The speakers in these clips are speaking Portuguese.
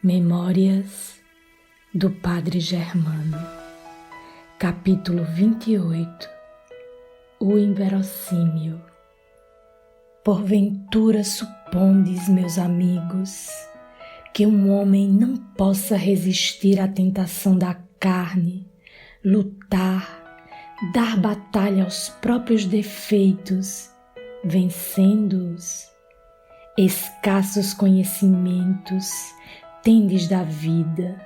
Memórias do Padre Germano, capítulo 28. O inverossímil. Porventura supondes, meus amigos, que um homem não possa resistir à tentação da carne, lutar, dar batalha aos próprios defeitos, vencendo-os? Escassos conhecimentos tendes da vida,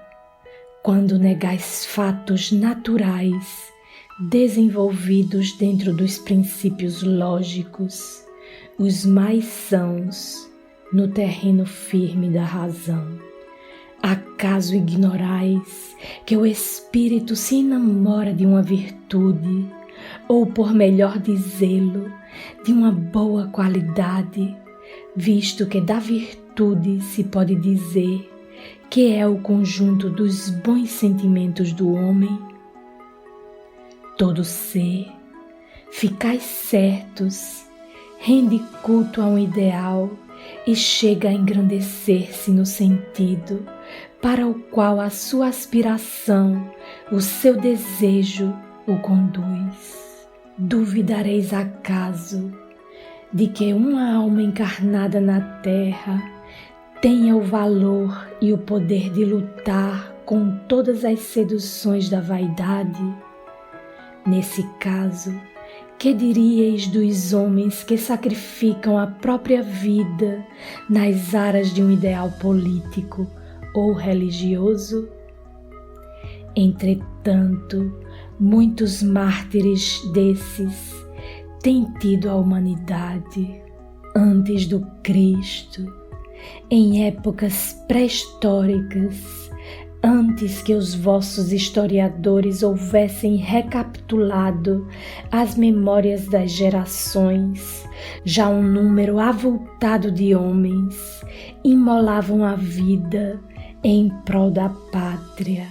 quando negais fatos naturais desenvolvidos dentro dos princípios lógicos, os mais sãos no terreno firme da razão. Acaso ignorais que o espírito se enamora de uma virtude, ou por melhor dizê-lo, de uma boa qualidade, visto que da virtude se pode dizer que é o conjunto dos bons sentimentos do homem? Todo ser, ficais certos, rende culto a um ideal e chega a engrandecer-se no sentido para o qual a sua aspiração, o seu desejo o conduz. Duvidareis acaso de que uma alma encarnada na terra tenha o valor e o poder de lutar com todas as seduções da vaidade? Nesse caso, que diríeis dos homens que sacrificam a própria vida nas aras de um ideal político ou religioso? Entretanto, muitos mártires desses têm tido a humanidade antes do Cristo, em épocas pré-históricas, antes que os vossos historiadores houvessem recapitulado as memórias das gerações. Já um número avultado de homens imolavam a vida em prol da pátria.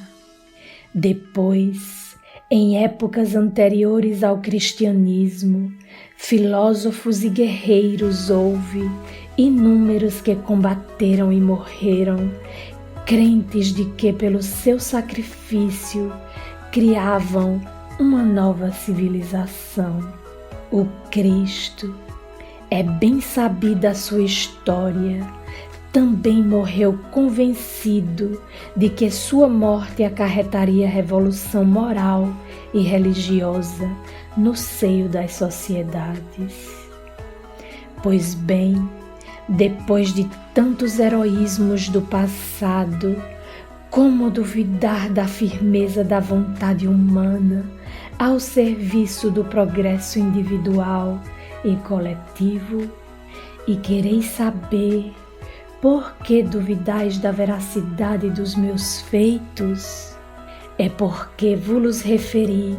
Depois, em épocas anteriores ao cristianismo, filósofos e guerreiros houve, inúmeros que combateram e morreram, crentes de que pelo seu sacrifício criavam uma nova civilização. O Cristo, é bem sabida a sua história, também morreu convencido de que sua morte acarretaria revolução moral e religiosa no seio das sociedades. Pois bem, depois de tantos heroísmos do passado, como duvidar da firmeza da vontade humana ao serviço do progresso individual e coletivo? E quereis saber por que duvidais da veracidade dos meus feitos? É porque vos referi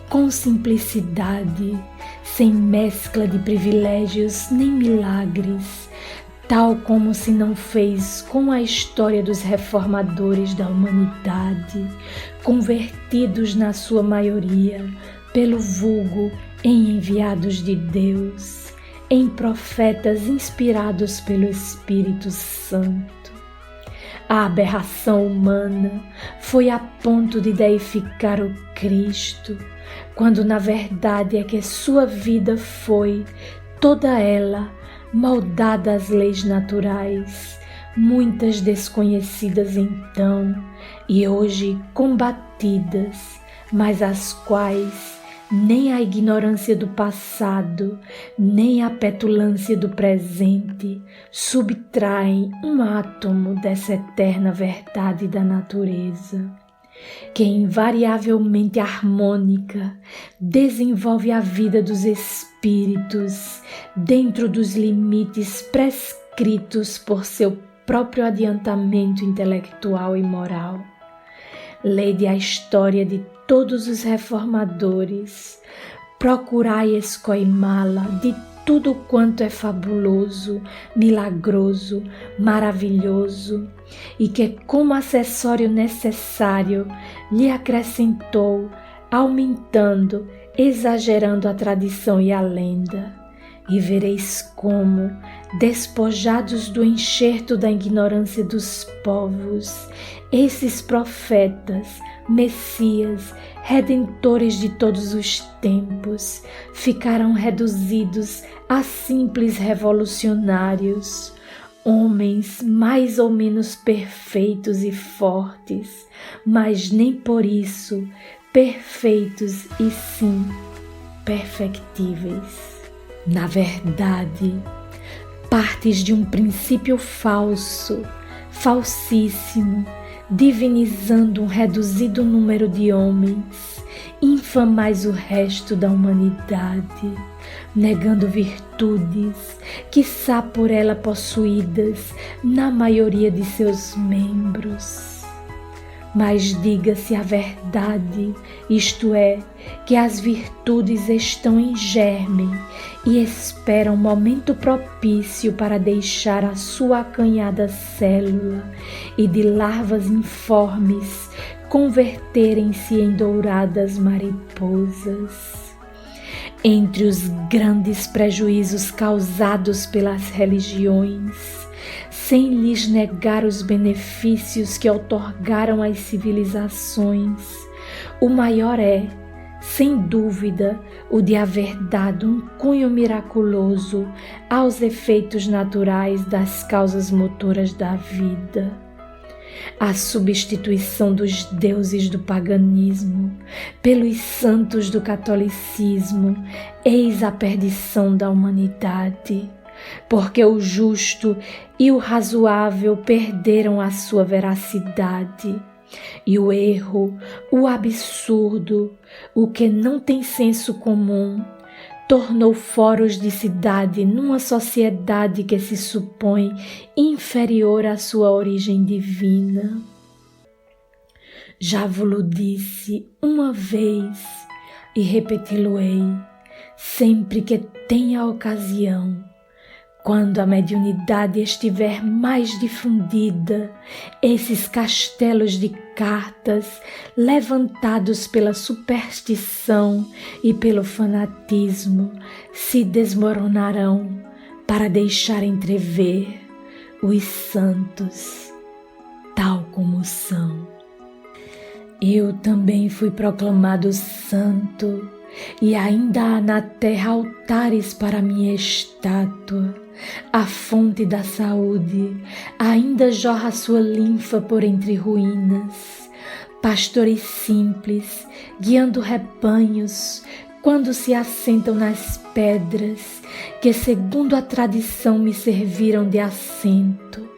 com simplicidade, sem mescla de privilégios nem milagres, tal como se não fez com a história dos reformadores da humanidade, convertidos na sua maioria pelo vulgo em enviados de Deus, em profetas inspirados pelo Espírito Santo. A aberração humana foi a ponto de deificar o Cristo, quando na verdade é que sua vida foi, toda ela, moldada às leis naturais, muitas desconhecidas então e hoje combatidas, mas as quais nem a ignorância do passado, nem a petulância do presente subtraem um átomo dessa eterna verdade da natureza, que invariavelmente harmônica desenvolve a vida dos espíritos dentro dos limites prescritos por seu próprio adiantamento intelectual e moral. Lede a história de todos os reformadores, procurai escoimá-la de tudo quanto é fabuloso, milagroso, maravilhoso, e que como acessório necessário lhe acrescentou, aumentando, exagerando a tradição e a lenda, e vereis como, despojados do enxerto da ignorância dos povos, esses profetas, Messias, redentores de todos os tempos, ficarão reduzidos a simples revolucionários, homens mais ou menos perfeitos e fortes, mas nem por isso perfeitos e sim perfectíveis. Na verdade, partes de um princípio falso, falsíssimo, divinizando um reduzido número de homens, infamais o resto da humanidade, negando virtudes, quiçá por ela possuídas na maioria de seus membros. Mas diga-se a verdade, isto é, que as virtudes estão em germe e esperam momento propício para deixar a sua acanhada célula e de larvas informes converterem-se em douradas mariposas. Entre os grandes prejuízos causados pelas religiões, sem lhes negar os benefícios que outorgaram às civilizações, o maior é, sem dúvida, o de haver dado um cunho miraculoso aos efeitos naturais das causas motoras da vida. A substituição dos deuses do paganismo pelos santos do catolicismo, eis a perdição da humanidade, porque o justo e o razoável perderam a sua veracidade, e o erro, o absurdo, o que não tem senso comum, tornou foros de cidade numa sociedade que se supõe inferior à sua origem divina. Já vos disse uma vez e repeti-lo-ei, sempre que tenha ocasião, quando a mediunidade estiver mais difundida, esses castelos de cartas levantados pela superstição e pelo fanatismo se desmoronarão para deixar entrever os santos tal como são. Eu também fui proclamado santo e ainda há na terra altares para minha estátua. A fonte da saúde ainda jorra sua linfa por entre ruínas. Pastores simples, guiando rebanhos, quando se assentam nas pedras, que segundo a tradição me serviram de assento,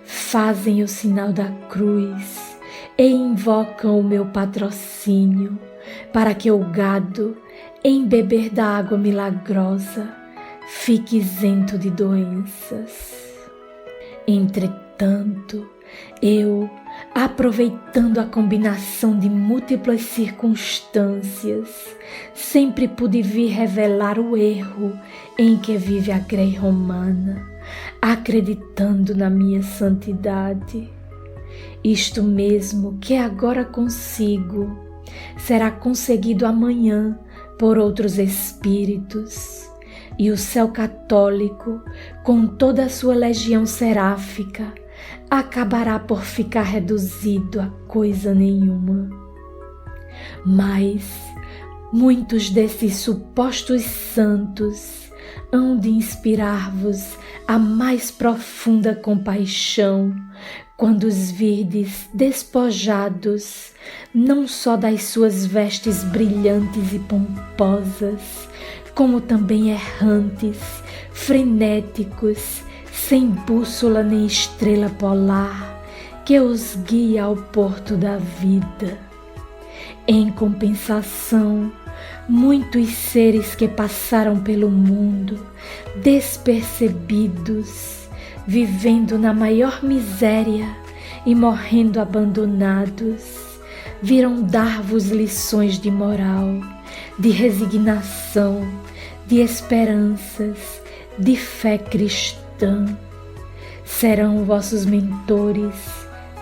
fazem o sinal da cruz e invocam o meu patrocínio, para que o gado, em beber da água milagrosa, fique isento de doenças. Entretanto, eu, aproveitando a combinação de múltiplas circunstâncias, sempre pude vir revelar o erro em que vive a grey romana, acreditando na minha santidade. Isto mesmo que agora consigo, será conseguido amanhã por outros espíritos, e o céu católico, com toda a sua legião seráfica, acabará por ficar reduzido a coisa nenhuma. Mas muitos desses supostos santos hão de inspirar-vos a mais profunda compaixão quando os virdes despojados, não só das suas vestes brilhantes e pomposas, como também errantes, frenéticos, sem bússola nem estrela polar, que os guia ao porto da vida. Em compensação, muitos seres que passaram pelo mundo, despercebidos, vivendo na maior miséria e morrendo abandonados, virão dar-vos lições de moral, de resignação, de esperanças, de fé cristã. Serão vossos mentores,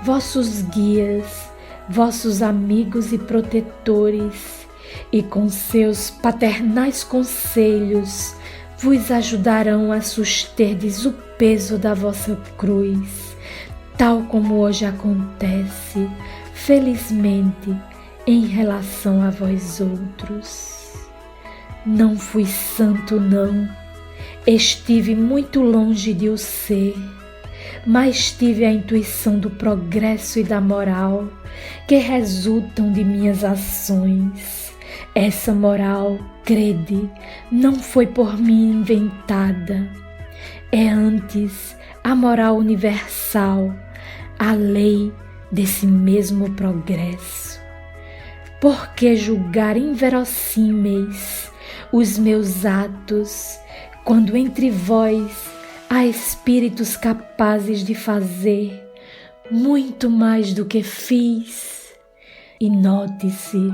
vossos guias, vossos amigos e protetores, e com seus paternais conselhos vos ajudarão a susterdes o peso da vossa cruz, tal como hoje acontece, felizmente, em relação a vós outros. Não fui santo, não. Estive muito longe de o ser, mas tive a intuição do progresso e da moral que resultam de minhas ações. Essa moral, crede, não foi por mim inventada. É antes a moral universal, a lei desse mesmo progresso. Por que julgar inverossímeis os meus atos, quando entre vós há espíritos capazes de fazer muito mais do que fiz? E note-se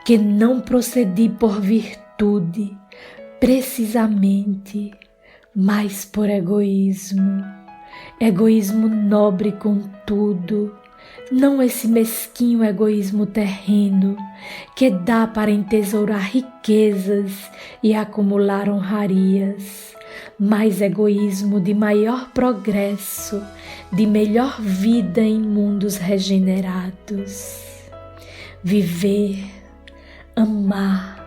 que não procedi por virtude, precisamente, mas por egoísmo. Egoísmo nobre, contudo, não esse mesquinho egoísmo terreno que dá para entesourar riquezas e acumular honrarias, mas egoísmo de maior progresso, de melhor vida em mundos regenerados. Viver, amar,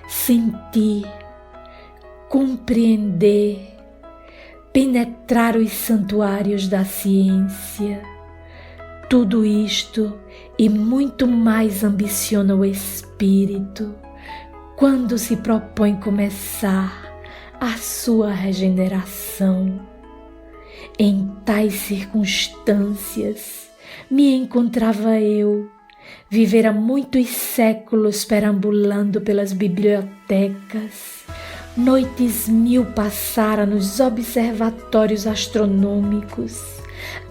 sentir, compreender, penetrar os santuários da ciência. Tudo isto e muito mais ambiciona o espírito quando se propõe começar a sua regeneração. Em tais circunstâncias me encontrava eu, vivera muitos séculos perambulando pelas bibliotecas, noites 1000 passara nos observatórios astronômicos,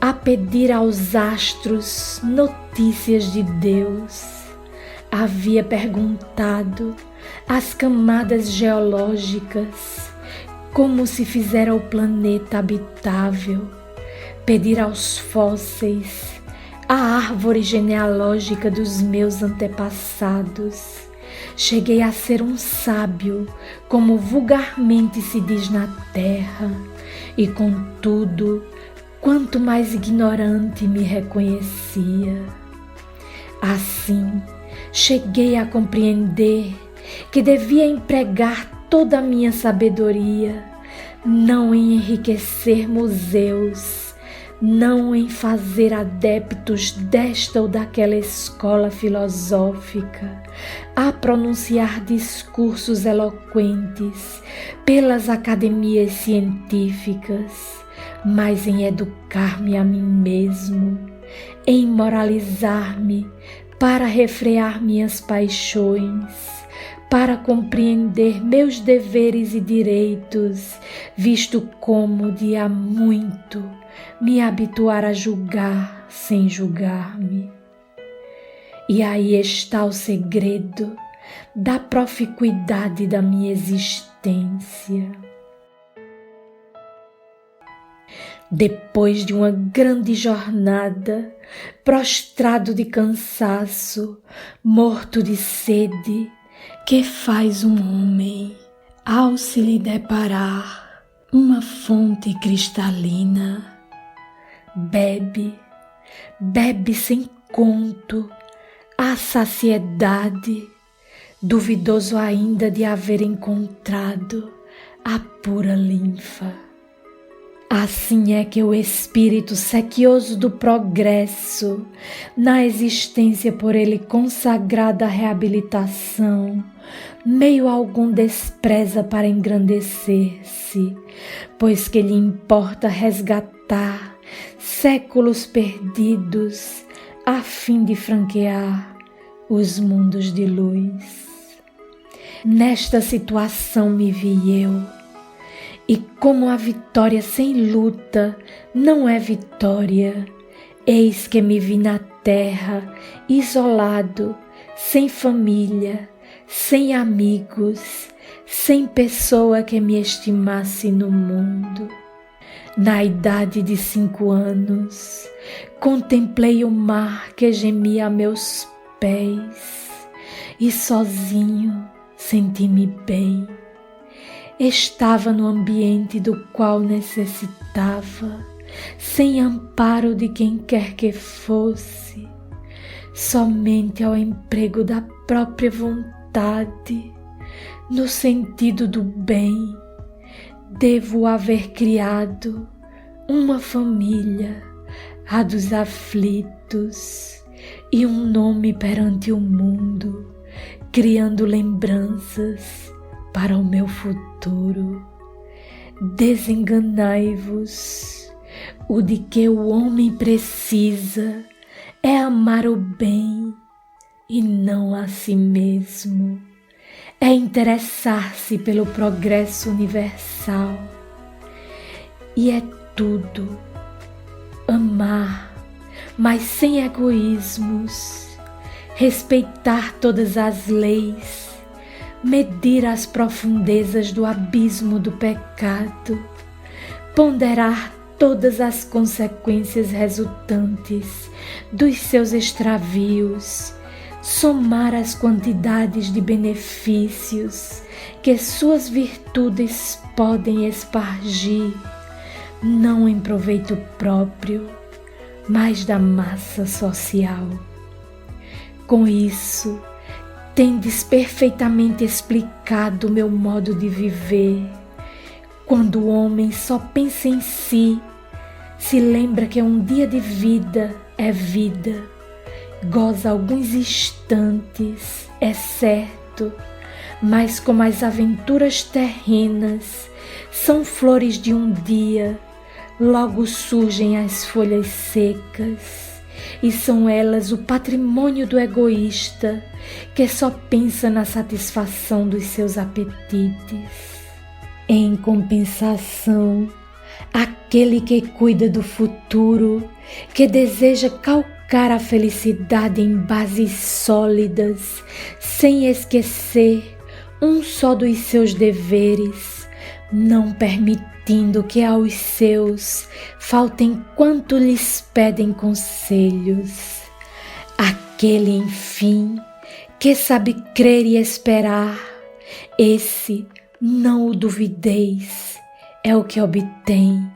a pedir aos astros notícias de Deus. Havia perguntado às camadas geológicas como se fizera o planeta habitável, pedir aos fósseis a árvore genealógica dos meus antepassados. Cheguei a ser um sábio, como vulgarmente se diz na terra, e contudo, quanto mais ignorante me reconhecia. Assim, cheguei a compreender que devia empregar toda a minha sabedoria, não em enriquecer museus, não em fazer adeptos desta ou daquela escola filosófica, a pronunciar discursos eloquentes pelas academias científicas, mas em educar-me a mim mesmo, em moralizar-me para refrear minhas paixões, para compreender meus deveres e direitos, visto como de há muito me habituar a julgar sem julgar-me. E aí está o segredo da proficuidade da minha existência. Depois de uma grande jornada, prostrado de cansaço, morto de sede, que faz um homem ao se lhe deparar uma fonte cristalina? Bebe, bebe sem conto, à saciedade, duvidoso ainda de haver encontrado a pura linfa. Assim é que o espírito sequioso do progresso, na existência por ele consagrada à reabilitação, meio algum despreza para engrandecer-se, pois que lhe importa resgatar séculos perdidos a fim de franquear os mundos de luz. Nesta situação me vi eu, e como a vitória sem luta não é vitória, eis que me vi na terra, isolado, sem família, sem amigos, sem pessoa que me estimasse no mundo. Na idade de 5 anos, contemplei o mar que gemia a meus pés, e sozinho senti-me bem. estava no ambiente do qual necessitava, sem amparo de quem quer que fosse, somente ao emprego da própria vontade, no sentido do bem, devo haver criado uma família, a dos aflitos, e um nome perante o mundo, criando lembranças para o meu futuro. Desenganai-vos, o de que o homem precisa é amar o bem e não a si mesmo, é interessar-se pelo progresso universal, e é tudo amar, mas sem egoísmos, respeitar todas as leis, medir as profundezas do abismo do pecado, ponderar todas as consequências resultantes dos seus extravios, somar as quantidades de benefícios que suas virtudes podem espargir, não em proveito próprio, mas da massa social. Com isso, tendes perfeitamente explicado o meu modo de viver. Quando o homem só pensa em si, se lembra que um dia de vida é vida, goza alguns instantes, é certo, mas como as aventuras terrenas são flores de um dia, logo surgem as folhas secas, e são elas o patrimônio do egoísta que só pensa na satisfação dos seus apetites. Em compensação, aquele que cuida do futuro, que deseja calcar a felicidade em bases sólidas, sem esquecer um só dos seus deveres, não permitindo que aos seus faltem quanto lhes pedem conselhos. Aquele, enfim, que sabe crer e esperar, esse, não o duvideis, é o que obtém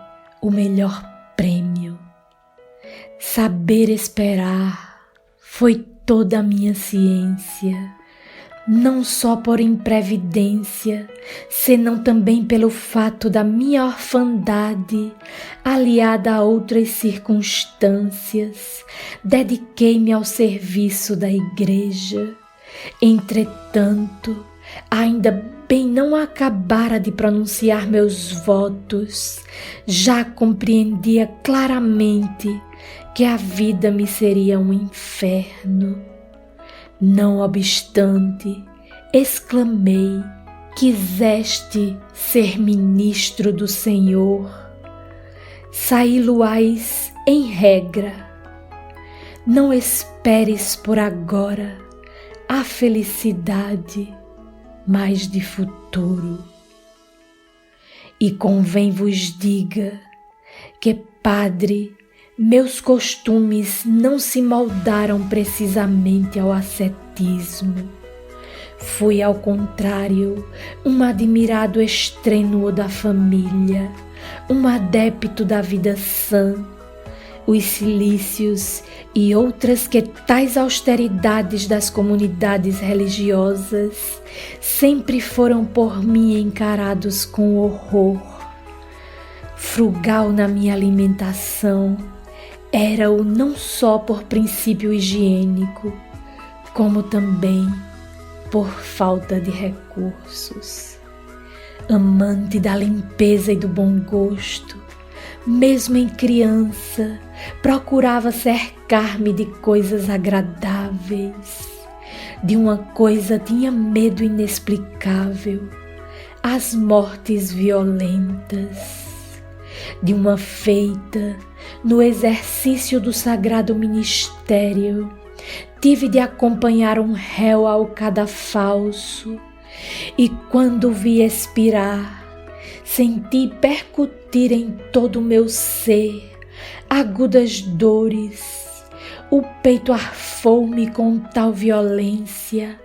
o melhor prêmio. Saber esperar foi toda a minha ciência, não só por imprevidência, senão também pelo fato da minha orfandade, aliada a outras circunstâncias, dediquei-me ao serviço da igreja. Entretanto, ainda bem não acabara de pronunciar meus votos, já compreendia claramente que a vida me seria um inferno. Não obstante, exclamei: quiseste ser ministro do Senhor, saí-lo-ás em regra. Não esperes por agora a felicidade, mas de futuro. E convém vos diga que, padre, meus costumes não se moldaram precisamente ao ascetismo. Fui, ao contrário, um admirado extrênuo da família, um adepto da vida sã. Os cilícios e outras que tais austeridades das comunidades religiosas sempre foram por mim encarados com horror. Frugal na minha alimentação, era-o não só por princípio higiênico, como também por falta de recursos. Amante da limpeza e do bom gosto, mesmo em criança, procurava cercar-me de coisas agradáveis. De uma coisa tinha medo inexplicável: as mortes violentas. De uma feita, no exercício do sagrado ministério, tive de acompanhar um réu ao cadafalso, e quando o vi expirar, senti percutir em todo o meu ser agudas dores. O peito arfou-me com tal violência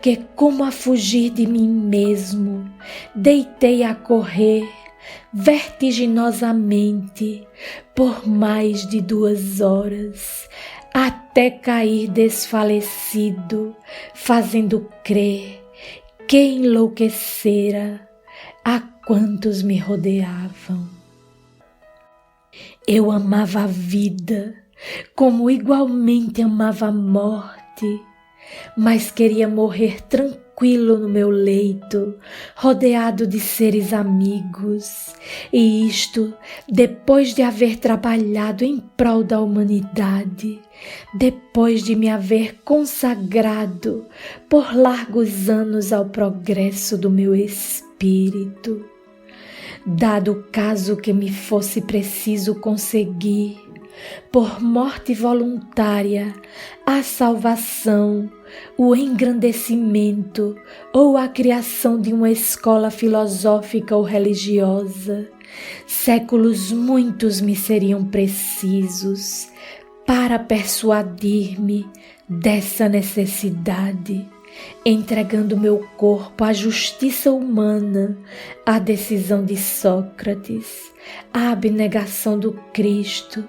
que, como a fugir de mim mesmo, deitei a correr vertiginosamente por mais de 2 horas, até cair desfalecido, fazendo crer que enlouquecera a quantos me rodeavam. Eu amava a vida, como igualmente amava a morte, mas queria morrer tranquilo no meu leito, rodeado de seres amigos, e isto depois de haver trabalhado em prol da humanidade, depois de me haver consagrado por largos anos ao progresso do meu espírito. Dado o caso que me fosse preciso conseguir, por morte voluntária, a salvação, o engrandecimento ou a criação de uma escola filosófica ou religiosa, séculos muitos me seriam precisos para persuadir-me dessa necessidade, entregando meu corpo à justiça humana, à decisão de Sócrates, à abnegação do Cristo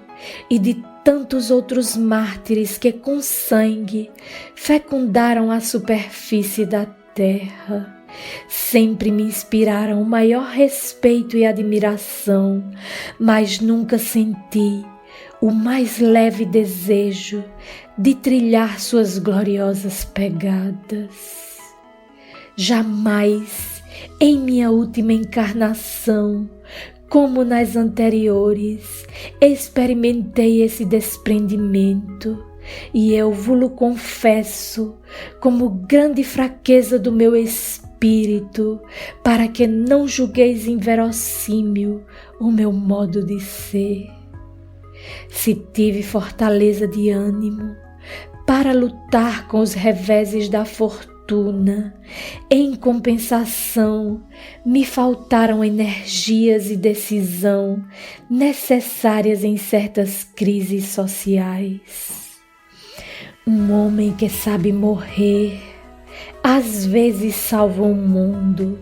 e de tantos outros mártires que com sangue fecundaram a superfície da terra. Sempre me inspiraram o maior respeito e admiração, mas nunca senti o mais leve desejo de trilhar suas gloriosas pegadas. Jamais, em minha última encarnação, como nas anteriores, experimentei esse desprendimento, e eu vo-lo confesso como grande fraqueza do meu espírito, para que não julgueis inverossímil o meu modo de ser. Se tive fortaleza de ânimo para lutar com os reveses da fortuna, em compensação me faltaram energias e decisão necessárias em certas crises sociais. Um homem que sabe morrer, às vezes salva o mundo.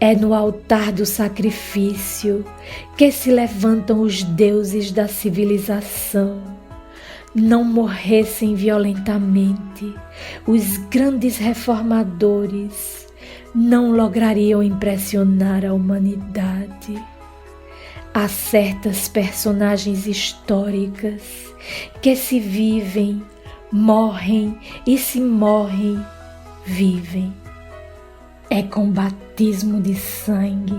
É no altar do sacrifício que se levantam os deuses da civilização. Não morressem violentamente, os grandes reformadores não lograriam impressionar a humanidade. Há certas personagens históricas que se vivem, morrem e se morrem, vivem. É com batismo de sangue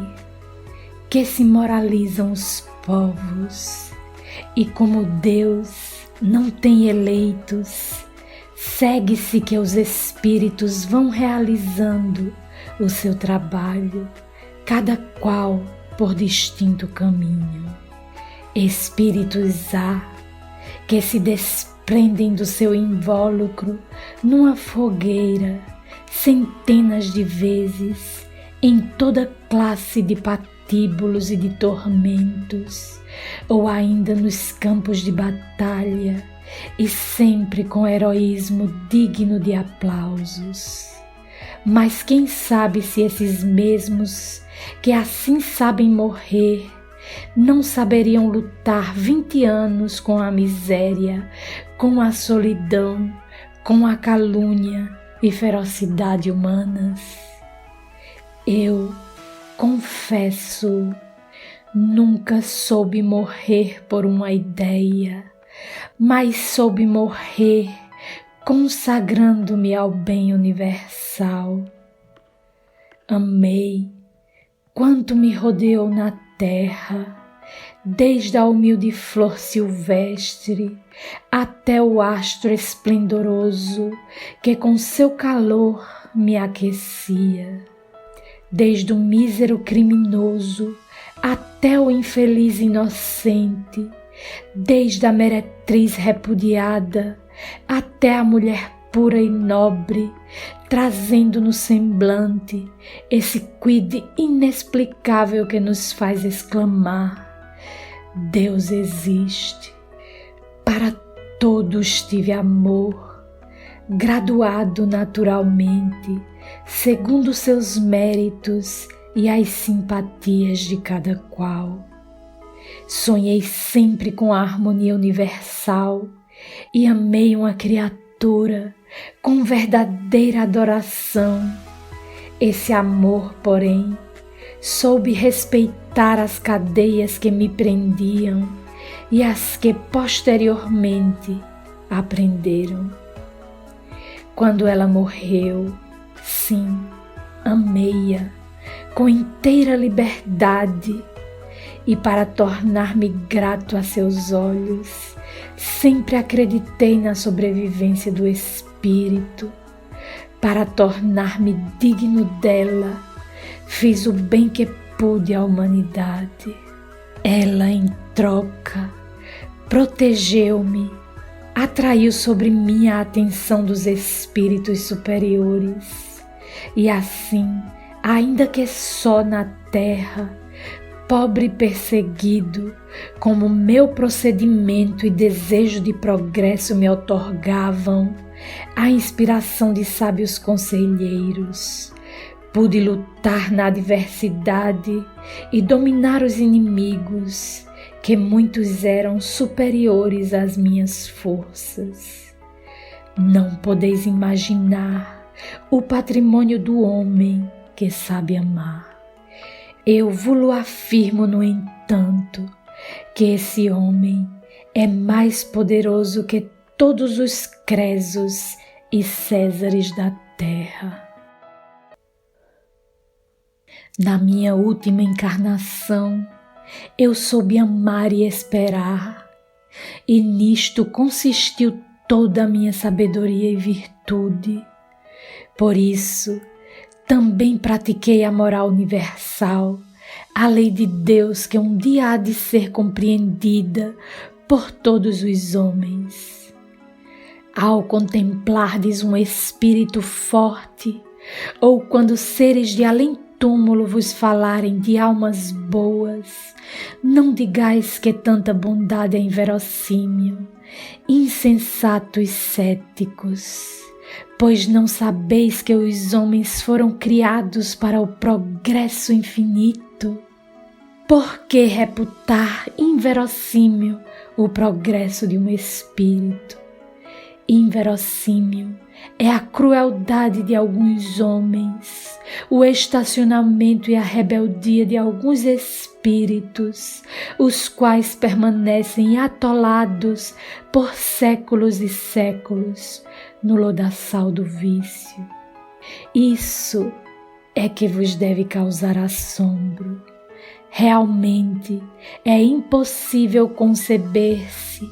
que se moralizam os povos, e como Deus não tem eleitos, segue-se que os espíritos vão realizando o seu trabalho, cada qual por distinto caminho. Espíritos há que se desprendem do seu invólucro numa fogueira centenas de vezes, em toda classe de patíbulos e de tormentos, ou ainda nos campos de batalha, e sempre com heroísmo digno de aplausos. Mas quem sabe se esses mesmos que assim sabem morrer não saberiam lutar 20 anos com a miséria, com a solidão, com a calúnia e ferocidade humanas? Eu confesso, nunca soube morrer por uma ideia, mas soube morrer consagrando-me ao bem universal. Amei quanto me rodeou na terra, desde a humilde flor silvestre até o astro esplendoroso que com seu calor me aquecia. Desde o mísero criminoso até o infeliz inocente, desde a meretriz repudiada até a mulher pura e nobre, trazendo no semblante esse quid inexplicável que nos faz exclamar: Deus existe. Para todos tive amor, graduado naturalmente, segundo seus méritos e as simpatias de cada qual. Sonhei sempre com a harmonia universal e amei uma criatura com verdadeira adoração. Esse amor, porém, soube respeitar as cadeias que me prendiam e as que posteriormente aprenderam. Quando ela morreu, sim, amei-a com inteira liberdade, e para tornar-me grato a seus olhos, sempre acreditei na sobrevivência do espírito. Para tornar-me digno dela, fiz o bem que pude à humanidade. Ela, em troca, protegeu-me, atraiu sobre mim a atenção dos espíritos superiores, e assim, ainda que só na terra, pobre e perseguido, como meu procedimento e desejo de progresso me outorgavam a inspiração de sábios conselheiros, pude lutar na adversidade e dominar os inimigos, que muitos eram superiores às minhas forças. Não podeis imaginar o patrimônio do homem que sabe amar. Eu vos afirmo, no entanto, que esse homem é mais poderoso que todos os Cresos e Césares da terra. Na minha última encarnação, eu soube amar e esperar, e nisto consistiu toda a minha sabedoria e virtude. Por isso, também pratiquei a moral universal, a lei de Deus que um dia há de ser compreendida por todos os homens. Ao contemplardes um espírito forte, ou quando seres de além-túmulo vos falarem de almas boas, não digais que tanta bondade é inverossímil, insensatos céticos. Pois não sabeis que os homens foram criados para o progresso infinito? Por que reputar inverossímil o progresso de um espírito? Inverossímil é a crueldade de alguns homens, o estacionamento e a rebeldia de alguns espíritos, os quais permanecem atolados por séculos e séculos no lodaçal do vício. Isso é que vos deve causar assombro. Realmente é impossível conceber-se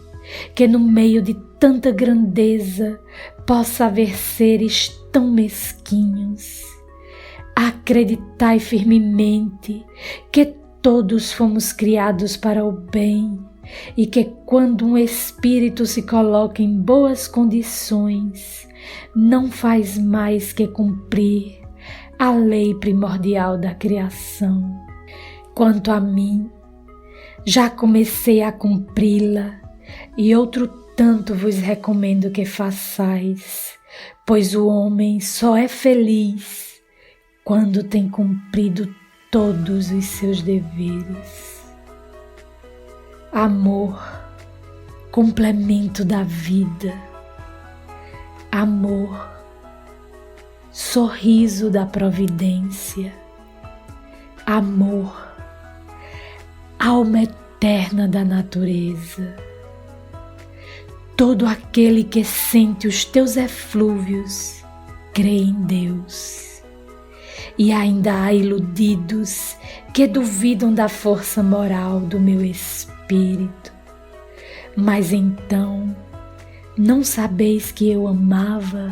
que no meio de tanta grandeza possa haver seres tão mesquinhos. Acreditai firmemente que todos fomos criados para o bem e que quando um espírito se coloca em boas condições, não faz mais que cumprir a lei primordial da criação. Quanto a mim, já comecei a cumpri-la, e outro tanto vos recomendo que façais, pois o homem só é feliz quando tem cumprido todos os seus deveres. Amor, complemento da vida. Amor, sorriso da providência. Amor, alma eterna da natureza. Todo aquele que sente os teus eflúvios crê em Deus. E ainda há iludidos que duvidam da força moral do meu espírito. Mas então, não sabeis que eu amava?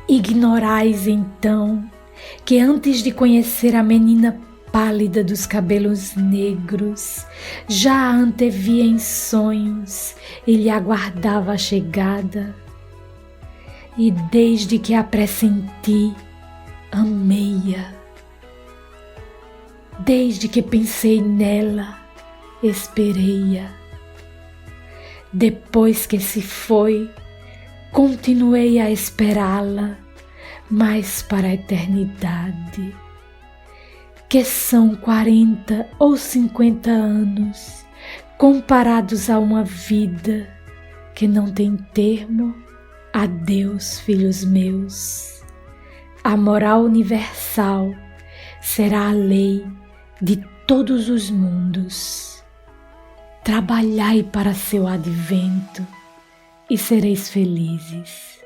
Ignorais então que antes de conhecer a menina pálida dos cabelos negros, já a antevia em sonhos e lhe aguardava a chegada. E desde que a pressenti, amei-a. Desde que pensei nela, esperei-a. Depois que se foi, Continuei a esperá-la, mas para a eternidade, que são 40 ou 50 anos, comparados a uma vida que não tem termo. Adeus, filhos meus. A moral universal será a lei de todos os mundos. Trabalhai para seu advento e sereis felizes.